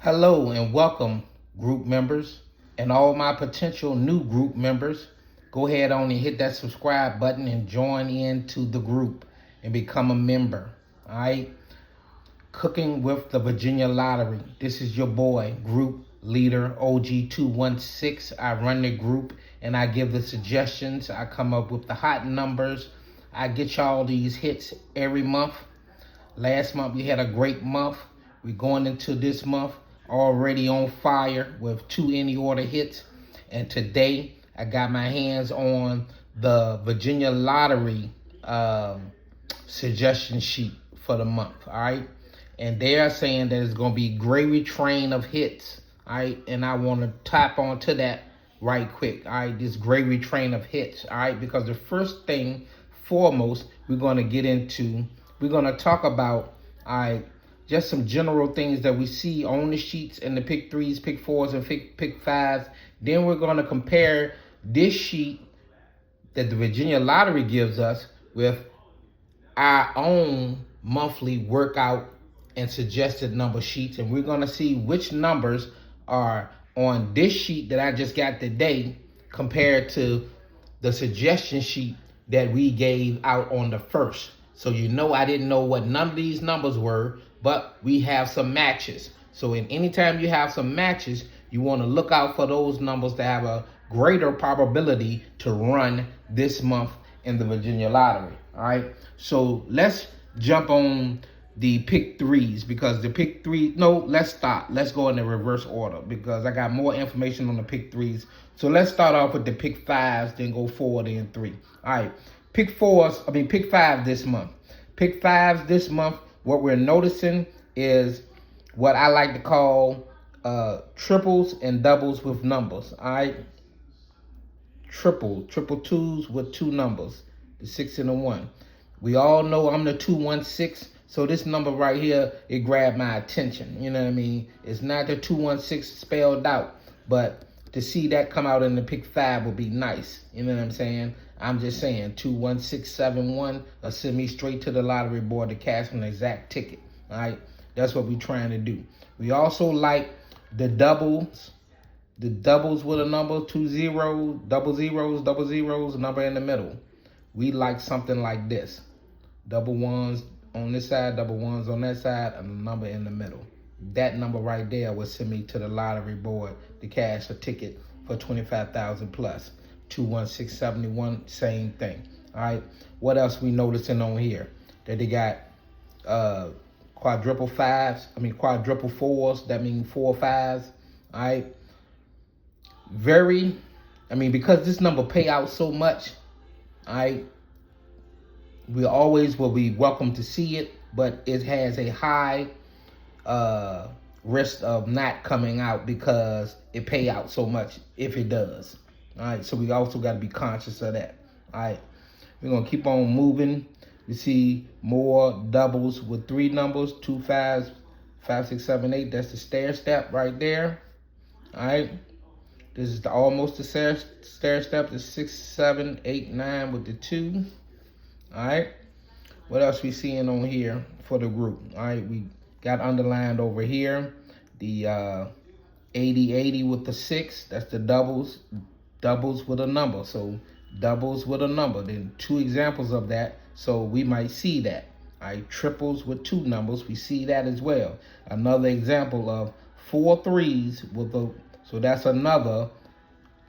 Hello and welcome, group members, and all my potential new group members. Go ahead on and hit that subscribe button and join into the group and become a member. All right, Cooking with the Virginia Lottery. This is your boy, group leader OG216. I run the group and I give the suggestions. I come up with the hot numbers. I get y'all these hits every month. Last month we had a great month. We're going into this month already on fire with 2 any order hits. And today I got my hands on the Virginia Lottery suggestion sheet for the month. All right. And they are saying that it's going to be gravy train of hits. All right. And I want to tap onto that right quick. All right. This gravy train of hits. All right. Because the first thing, foremost, we're going to get into, we're going to talk about, all right, just some general things that we see on the sheets and the pick threes, pick fours, and pick fives. Then we're going to compare this sheet that the Virginia Lottery gives us with our own monthly workout and suggested number sheets. And we're going to see which numbers are on this sheet that I just got today compared to the suggestion sheet that we gave out on the first. So I didn't know what none of these numbers were, but we have some matches. So anytime you have some matches, you want to look out for those numbers that have a greater probability to run this month in the Virginia Lottery. All right. So let's jump on the pick threes because the pick three. No, let's stop. Let's go in the reverse order because I got more information on the pick threes. So let's start off with the pick fives, then go forward in three. All right. Pick five this month. Pick fives this month, what we're noticing is what I like to call triples and doubles with numbers. All right. Triple twos with 2 numbers, the 6 and the 1. We all know I'm the 216. So this number right here, it grabbed my attention. You know what I mean? It's not the 216 spelled out, but to see that come out in the pick five would be nice. You know what I'm saying? I'm just saying 21671 will send me straight to the lottery board to cash an exact ticket. All right, that's what we're trying to do. We also like the doubles with a number, 2 zeros, double zeros, a number in the middle. We like something like this: double ones on this side, double ones on that side, and a number in the middle. That number right there will send me to the lottery board to cash a ticket for 25,000 plus. 21671, same thing. All right. What else we noticing on here? That they got quadruple fours. That means 4 fives. All right. Because this number pay out so much. All right. We always will be welcome to see it, but it has a high risk of not coming out because it pay out so much if it does. All right, so we also got to be conscious of that. All right, we're going to keep on moving. You see more doubles with 3 numbers, 2 fives, 5, 6, 7, 8. That's the stair step right there. All right, this is almost the stair step, the 6, 7, 8, 9 with the 2. All right, what else we seeing on here for the group? All right, we got underlined over here the 80-80 with the 6. That's the doubles with a number. So doubles with a number. Then 2 examples of that. So we might see that. All right, triples with 2 numbers. We see that as well. Another example of 4 threes with a. So that's another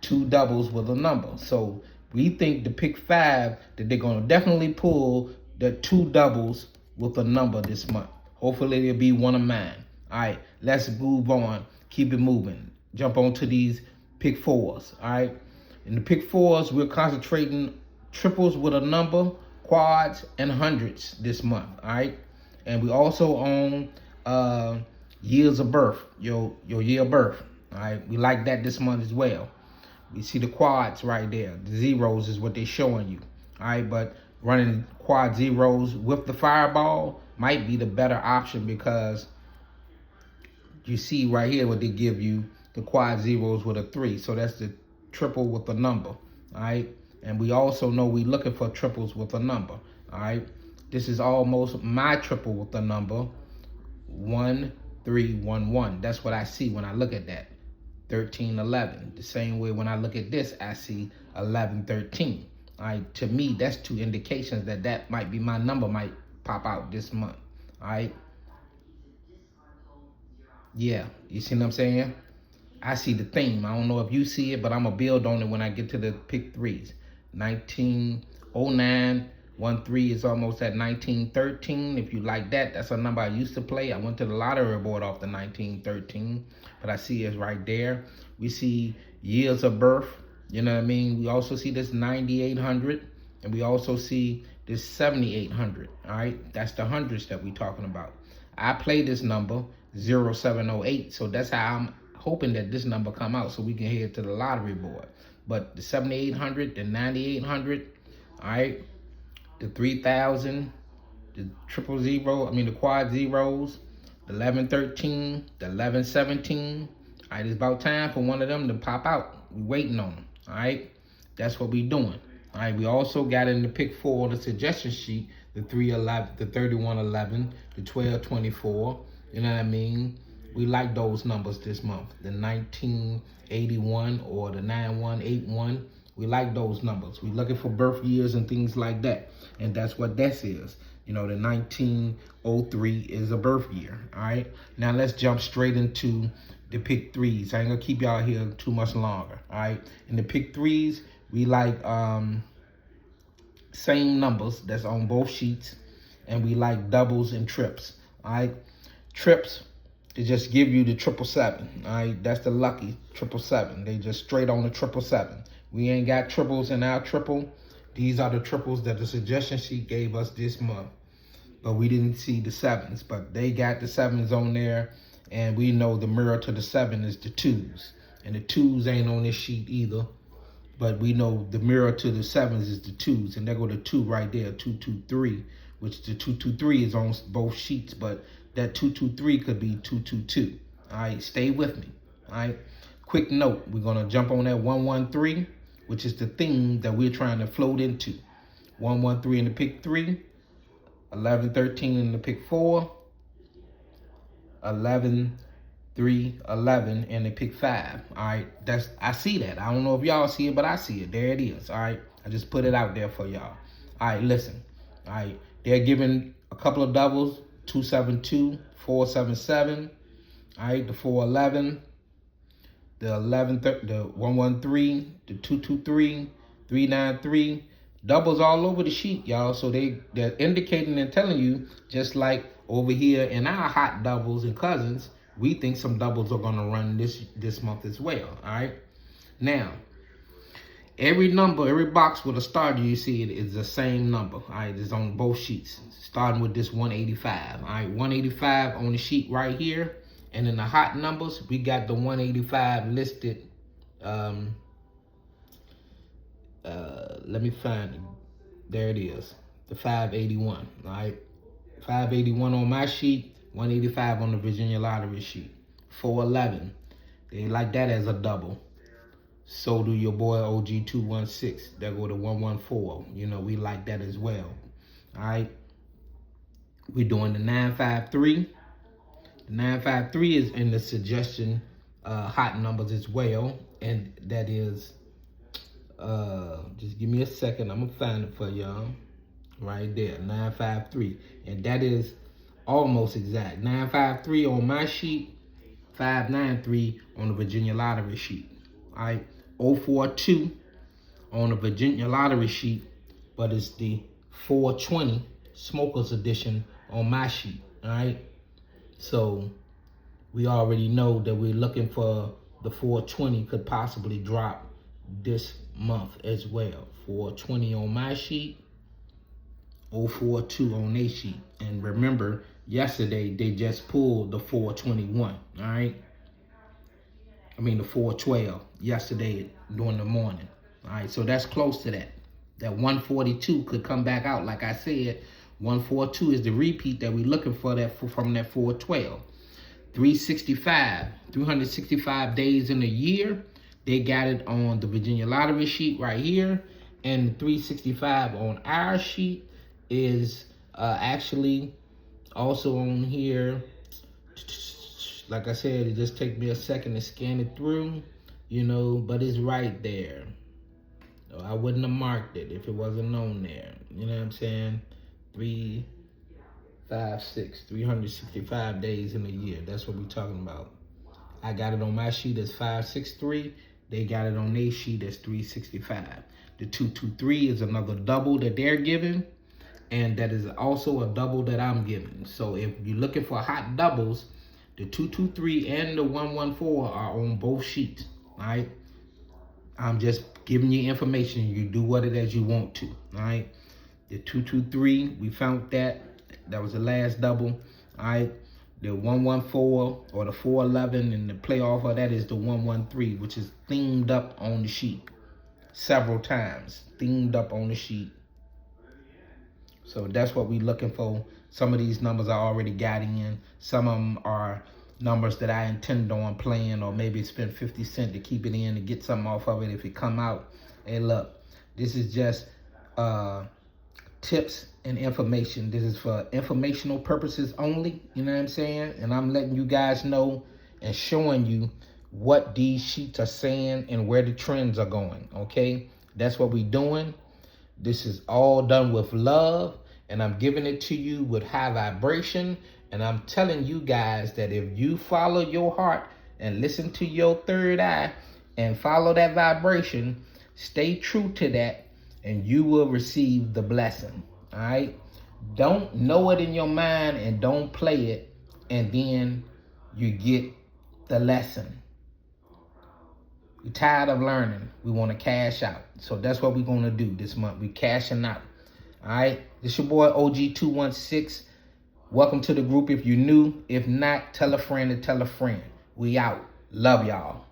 2 doubles with a number. So we think the pick 5 that they're going to definitely pull the 2 doubles with a number this month. Hopefully it'll be one of mine. All right, let's move on. Keep it moving. Jump onto these pick fours. All right. In the pick fours, we're concentrating triples with a number, quads, and hundreds this month. All right. And we also own years of birth, your year of birth. All right. We like that this month as well. We see the quads right there. The zeros is what they're showing you. All right. But running quad zeros with the fireball might be the better option because you see right here what they give you, the quad zeros with a 3. So that's the triple with a number. All right. And we also know we're looking for triples with a number. All right. This is almost my triple with a number. 1, 1311. That's what I see when I look at that. 1311. The same way when I look at this, I see 1113. All right, to me, that's two indications that that might be my number might pop out this month. All right. Yeah, you see what I'm saying? I see the theme. I don't know if you see it, but I'm going to build on it when I get to the pick threes. 1909, 13 is almost at 1913. If you like that, that's a number I used to play. I went to the lottery board off the 1913, but I see it's right there. We see years of birth, you know what I mean? We also see this 9800, and we also see this 7800, all right? That's the hundreds that we're talking about. I play this number, 0708, so that's how I'm hoping that this number come out so we can head to the lottery board. But the 7800, the 9800, all right, the 3000, the the quad zeros, the 1113, the 1117. All right, it's about time for one of them to pop out. We waiting on them. All right, that's what we doing. All right, we also got in the pick four, the suggestion sheet, the 311, the 3111, the 1224. You know what I mean? We like those numbers this month. The 1981 or the 9181. We like those numbers. We're looking for birth years and things like that. And that's what this is. You know, the 1903 is a birth year. All right. Now let's jump straight into the pick threes. I ain't gonna keep y'all here too much longer. All right. In the pick threes, we like same numbers that's on both sheets. And we like doubles and trips. All right. Trips, they just give you the 777. All right, that's the lucky 777. They just straight on the 777. We ain't got triples in our triple. These are the triples that the suggestion sheet gave us this month. But we didn't see the sevens. But they got the sevens on there. And we know the mirror to the seven is the twos. And the twos ain't on this sheet either. But we know the mirror to the sevens is the twos. And there go the two right there, 223. Which the 223 is on both sheets. But that 223 could be 222. All right, stay with me. All right, quick note, we're going to jump on that 113, which is the theme that we're trying to float into. 113 in the pick 3, 1113 in the pick 4, 11 3 11 in the pick 5. All right, I see that. I don't know if y'all see it, but I see it. There it is. All right, I just put it out there for y'all. All right, listen. All right, they're giving a couple of doubles. 272, 477, all right, the 411, the 113, the 223, 393, doubles all over the sheet, y'all. So they're indicating and telling you, just like over here in our hot doubles and cousins, we think some doubles are gonna run this month as well. All right. Now, every number, every box with a starter you see it is the same number. All right, it's on both sheets. Starting with this 185. All right, 185 on the sheet right here. And in the hot numbers, we got the 185 listed. Let me find it. There it is. The 581. All right, 581 on my sheet. 185 on the Virginia Lottery sheet. 411. They like that as a double. So do your boy OG216. There go to 114. You know, we like that as well. All right. We're doing the 953. The 953 is in the suggestion hot numbers as well. And that is, just give me a second. I'm going to find it for y'all. Right there, 953. And that is almost exact. 953 on my sheet. 593 on the Virginia Lottery sheet. All right. 042 on the Virginia Lottery sheet, but it's the 420 Smokers Edition on my sheet. All right, so we already know that we're looking for the 420 could possibly drop this month as well. 420 on my sheet, 042 on their sheet. And remember, yesterday they just pulled the 421. All right. The 412 yesterday during the morning. All right, so that's close to that. That 142 could come back out. Like I said, 142 is the repeat that we're looking for from that 412. 365 days in a year. They got it on the Virginia Lottery sheet right here. And 365 on our sheet is actually also on here. Like I said, it just takes me a second to scan it through, you know, but it's right there. So I wouldn't have marked it if it wasn't on there. You know what I'm saying? 365 days in a year. That's what we're talking about. I got it on my sheet as 563. They got it on their sheet as 365. The 223 is another double that they're giving, and that is also a double that I'm giving. So if you're looking for hot doubles, the 223 and the 114 are on both sheets. All right. I'm just giving you information. You do what it is you want to. All right. The 223, we found that. That was the last double. All right. The 114 or the 411 and the playoff of that is the 113, which is themed up on the sheet several times. Themed up on the sheet. So that's what we're looking for. Some of these numbers I already got in. Some of them are numbers that I intend on playing, or maybe spend 50 cents to keep it in to get something off of it if it come out. Hey, look, this is just tips and information. This is for informational purposes only, you know what I'm saying? And I'm letting you guys know and showing you what these sheets are saying and where the trends are going, okay? That's what we're doing. This is all done with love, and I'm giving it to you with high vibration. And I'm telling you guys that if you follow your heart and listen to your third eye and follow that vibration, stay true to that, and you will receive the blessing. All right? Don't know it in your mind and don't play it, and then you get the lesson. We're tired of learning. We want to cash out. So that's what we're going to do this month. We're cashing out. All right? This your boy OG216. Welcome to the group if you're new. If not, tell a friend to tell a friend. We out. Love y'all.